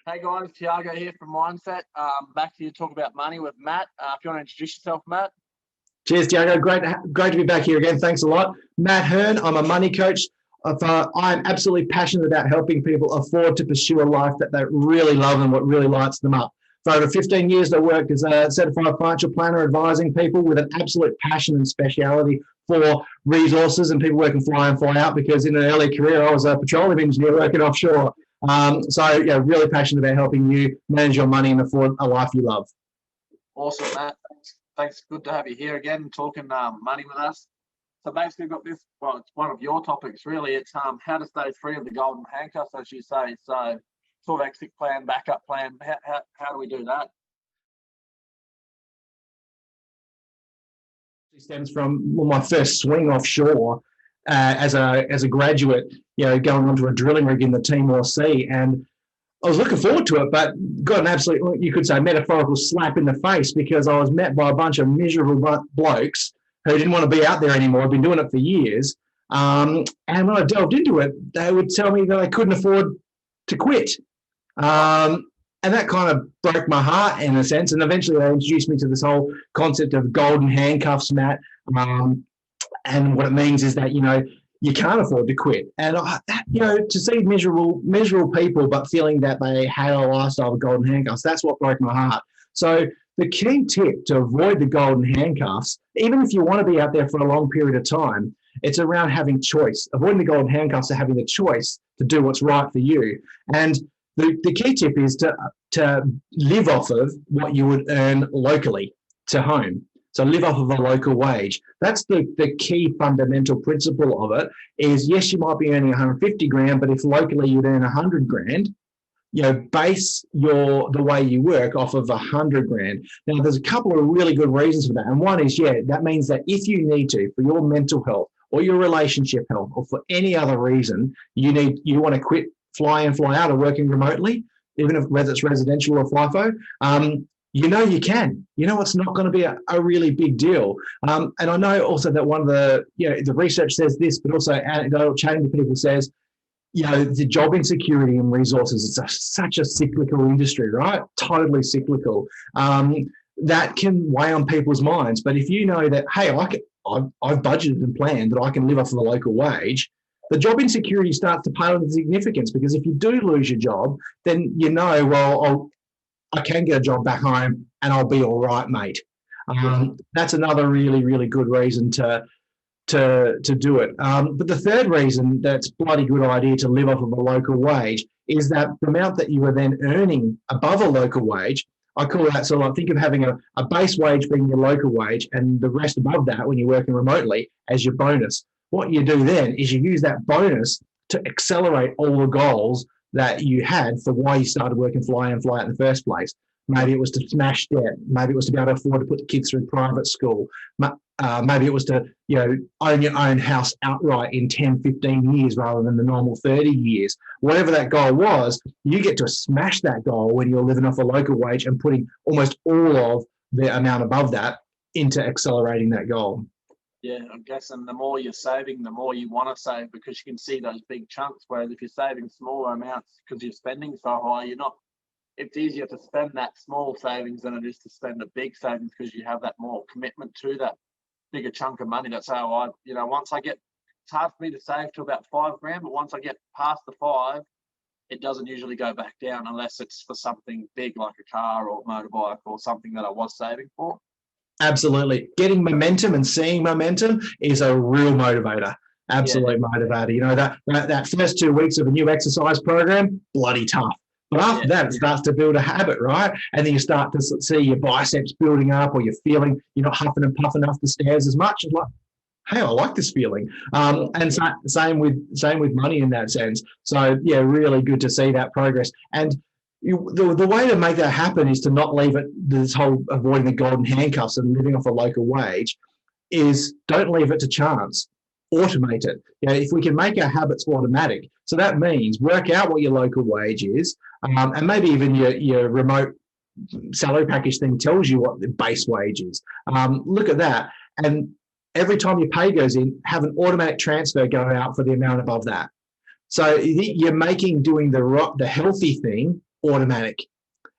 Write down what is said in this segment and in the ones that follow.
Hey guys, Tiago here from Mineset. Back to you to talk about money with Matt. If you want to introduce yourself, Matt. Cheers, Tiago. Great to be back here again. Thanks a lot. Matt Hern, I'm a money coach. I'm absolutely passionate about helping people afford to pursue a life that they really love and what really lights them up. For over 15 years, I worked as a certified financial planner, advising people with an absolute passion and speciality for resources and people working fly in, fly out, because in an early career, I was a petroleum engineer working offshore. Really passionate about helping you manage your money and afford a life you love. Awesome, Matt. Thanks. Good to have you here again, talking money with us. So basically, we've got this. Well, it's one of your topics, really. It's how to stay free of the golden handcuffs, as you say. So, sort of exit plan, backup plan. How do we do that? It stems from my first swing offshore as a graduate, going onto a drilling rig in the Timor Sea, and I was looking forward to it, but got an absolute, you could say, metaphorical slap in the face, because I was met by a bunch of miserable blokes who didn't want to be out there anymore. I've been doing it for years. And when I delved into it, they would tell me that I couldn't afford to quit. And that kind of broke my heart in a sense. And eventually they introduced me to this whole concept of golden handcuffs, Matt. And what it means is that, you can't afford to quit. And, to see miserable people, but feeling that they had a lifestyle of golden handcuffs, that's what broke my heart. So the key tip to avoid the golden handcuffs, even if you want to be out there for a long period of time, it's around having choice. Avoiding the golden handcuffs are having the choice to do what's right for you. And the key tip is to live off of what you would earn locally to home. So live off of a local wage. That's the key fundamental principle of it is, yes, you might be earning 150 grand, but if locally you'd earn 100 grand, base the way you work off of 100 grand. Now, there's a couple of really good reasons for that. And one is, that means that if you need to, for your mental health or your relationship health or for any other reason, you want to quit fly in, fly out or working remotely, even if whether it's residential or FIFO, you can. It's not going to be a really big deal. And I know also that one of the research says this, but also anecdotal chatting to people says, the job insecurity and resources, it's such a cyclical industry, right? Totally cyclical. That can weigh on people's minds. But if you know that, hey, I've budgeted and planned that I can live off of a local wage, the job insecurity starts to pale into significance, because if you do lose your job, then I can get a job back home and I'll be all right, mate. That's another really, really good reason to do it. But the third reason that's bloody good idea to live off of a local wage is that the amount that you are then earning above a local wage, I call that, so think of having a base wage being your local wage and the rest above that when you're working remotely as your bonus. What you do then is you use that bonus to accelerate all the goals that you had for why you started working fly in, fly out in the first place. Maybe it was to smash debt. Maybe it was to be able to afford to put the kids through private school. Maybe it was to, own your own house outright in 10, 15 years rather than the normal 30 years. Whatever that goal was, you get to smash that goal when you're living off a local wage and putting almost all of the amount above that into accelerating that goal. Yeah, I'm guessing the more you're saving, the more you want to save, because you can see those big chunks. Whereas if you're saving smaller amounts because you're spending so high, it's easier to spend that small savings than it is to spend a big savings, because you have that more commitment to that bigger chunk of money. That's how once I get, it's hard for me to save to about 5 grand, but once I get past the 5, it doesn't usually go back down unless it's for something big like a car or motorbike or something that I was saving for. Absolutely. Getting momentum and seeing momentum is a real motivator. Absolute motivator. That first 2 weeks of a new exercise program, bloody tough. But after that, it starts to build a habit, right? And then you start to see your biceps building up, or you're feeling you're not huffing and puffing up the stairs as much. It's like, hey, I like this feeling. And same with money in that sense. So really good to see that progress. And the way to make that happen is to not leave it, this whole avoiding the golden handcuffs and living off a local wage, is don't leave it to chance. Automate it. If we can make our habits automatic, so that means work out what your local wage is, and maybe even your remote salary package thing tells you what the base wage is. Look at that, and every time your pay goes in, have an automatic transfer go out for the amount above that. So you're doing the healthy thing automatic,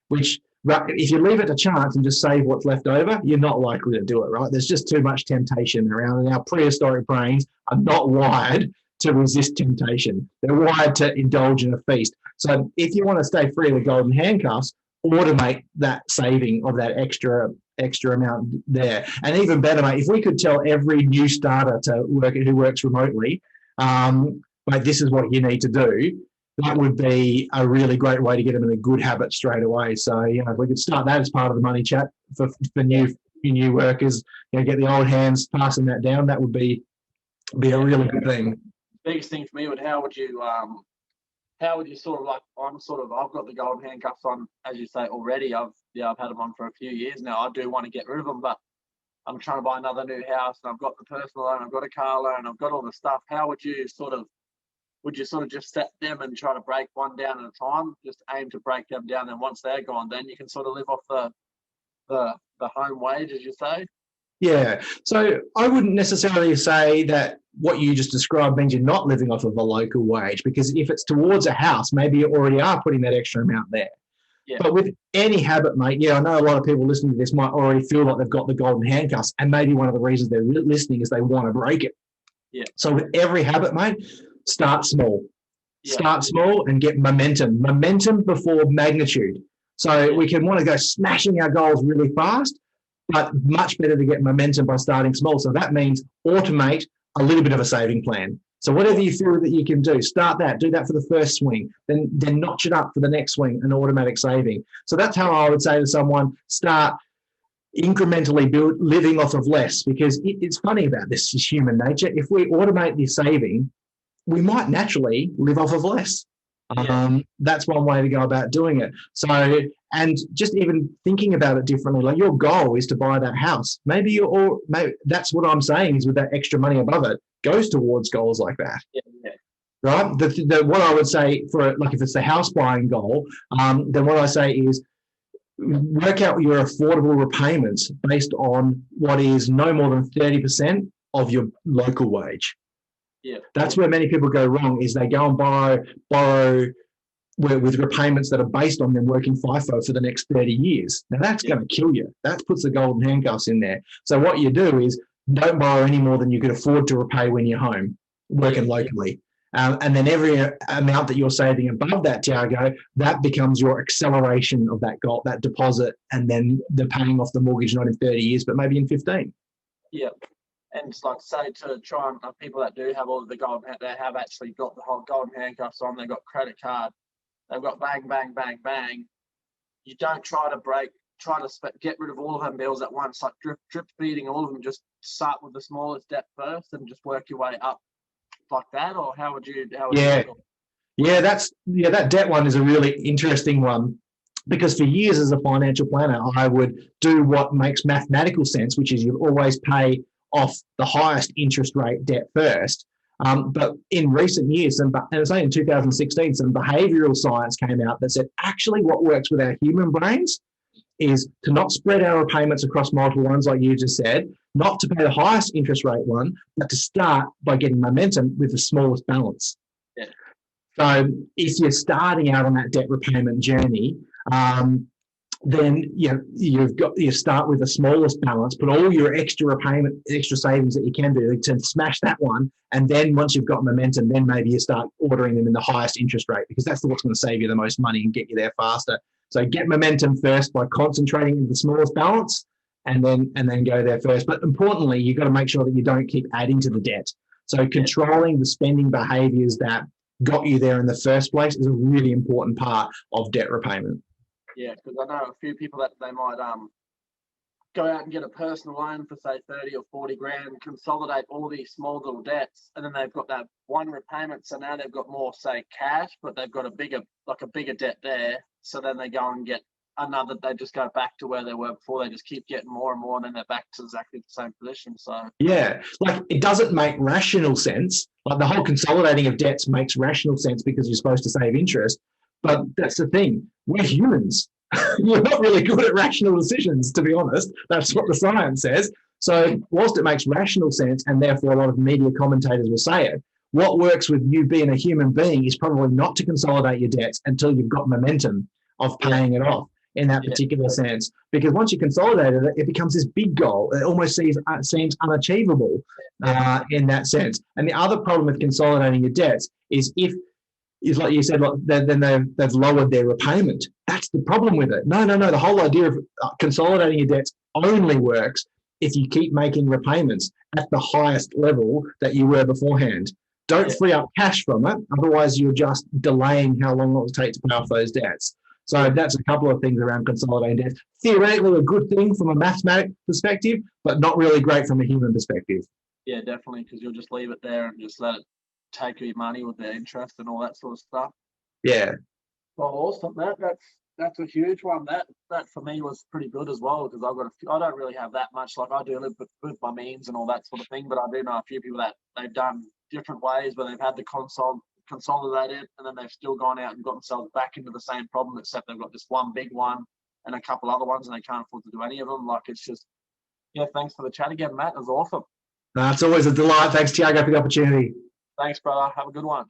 which if you leave it to chance and just save what's left over, you're not likely to do it, right? There's just too much temptation around, and our prehistoric brains are not wired to resist temptation. They're wired to indulge in a feast. So if you want to stay free of the golden handcuffs, automate that saving of that extra amount there. And even better, mate, if we could tell every new starter who works remotely, mate, this is what you need to do, that would be a really great way to get them in a good habit straight away. So, if we could start that as part of the money chat for new workers, get the old hands passing that down, that would be a really good thing. Biggest thing for me would, how would you sort of, like, I've got the golden handcuffs on, as you say, already. I've had them on for a few years now. I do want to get rid of them, but I'm trying to buy another new house, and I've got the personal loan, I've got a car loan, I've got all the stuff. How would you would you just set them and try to break one down at a time? Just aim to break them down, and once they're gone, then you can sort of live off the home wage, as you say? Yeah. So I wouldn't necessarily say that what you just described means you're not living off of a local wage, because if it's towards a house, maybe you already are putting that extra amount there. Yeah. But with any habit, mate, I know a lot of people listening to this might already feel like they've got the golden handcuffs, and maybe one of the reasons they're listening is they want to break it. Yeah. So with every habit, mate, start small. Yeah. Start small and get momentum. Momentum before magnitude. So we can want to go smashing our goals really fast, but much better to get momentum by starting small. So that means automate a little bit of a saving plan. So whatever you feel that you can do, start that. Do that for the first swing, then notch it up for the next swing, an automatic saving. So that's how I would say to someone, start incrementally living off of less, because it's funny about this is human nature. If we automate this saving, we might naturally live off of less. That's one way to go about doing it. So, and just even thinking about it differently, like your goal is to buy that house. Maybe that's what I'm saying is, with that extra money above it goes towards goals like that. Yeah. Right. What I would say for, like, if it's the house buying goal, then what I say is work out your affordable repayments based on what is no more than 30% of your local wage. Yeah. That's where many people go wrong, is they go and borrow with repayments that are based on them working FIFO for the next 30 years. Now that's going to kill you. That puts the golden handcuffs in there. So what you do is don't borrow any more than you could afford to repay when you're home, working locally. And then every amount that you're saving above that, Tiago, that becomes your acceleration of that goal, that deposit, and then the paying off the mortgage, not in 30 years, but maybe in 15. Yeah. And it's like, say, to try and people that do have all of the they have actually got the whole golden handcuffs on, they've got credit card, they've got bang, bang, bang, bang. You don't try to get rid of all of them bills at once, like drip feeding all of them. Just start with the smallest debt first and just work your way up like that. Or how would you that debt one is a really interesting one, because for years as a financial planner, I would do what makes mathematical sense, which is you always pay off the highest interest rate debt first. But in recent years, and it was only in 2016, some behavioral science came out that said actually what works with our human brains is to not spread our repayments across multiple ones, like you just said, not to pay the highest interest rate one, but to start by getting momentum with the smallest balance. Yeah. So if you're starting out on that debt repayment journey, then you start with the smallest balance, put all your extra savings that you can do to smash that one, and then once you've got momentum, then maybe you start ordering them in the highest interest rate, because that's what's going to save you the most money and get you there faster. So get momentum first by concentrating in the smallest balance, and then go there first. But importantly, you've got to make sure that you don't keep adding to the debt. So controlling the spending behaviours that got you there in the first place is a really important part of debt repayment. Yeah, because I know a few people that they might go out and get a personal loan for, say, 30 or 40 grand, consolidate all these small little debts, and then they've got that one repayment. So now they've got more, say, cash, but they've got a bigger debt there. So then they go and get another, they just go back to where they were before. They just keep getting more and more, and then they're back to exactly the same position. So yeah, like it doesn't make rational sense. Like the whole consolidating of debts makes rational sense because you're supposed to save interest. But that's the thing. We're humans. We're not really good at rational decisions, to be honest. That's what the science says. So whilst it makes rational sense, and therefore a lot of media commentators will say it, what works with you being a human being is probably not to consolidate your debts until you've got momentum. of paying it off in that particular sense. Because once you consolidate it, it becomes this big goal. It almost seems unachievable in that sense. And the other problem with consolidating your debts is is like you said, like then they've lowered their repayment. That's the problem with it. No. The whole idea of consolidating your debts only works if you keep making repayments at the highest level that you were beforehand. Don't free up cash from it. Otherwise, you're just delaying how long it will take to pay off those debts. So that's a couple of things around consolidating debts. Theoretically, a good thing from a mathematic perspective, but not really great from a human perspective. Yeah, definitely, because you'll just leave it there and just let it take your money with the interest and all that sort of stuff. Yeah. Well, awesome. That's a huge one. That for me was pretty good as well, because I don't really have that much. Like, I do live with my means and all that sort of thing, but I do know a few people that they've done different ways where they've had the consolidated and then they've still gone out and got themselves back into the same problem, except they've got this one big one and a couple other ones and they can't afford to do any of them. Like, it's just, thanks for the chat again, Matt. It was awesome. It's always a delight. Thanks, Tiago, for the opportunity. Thanks, brother. Have a good one.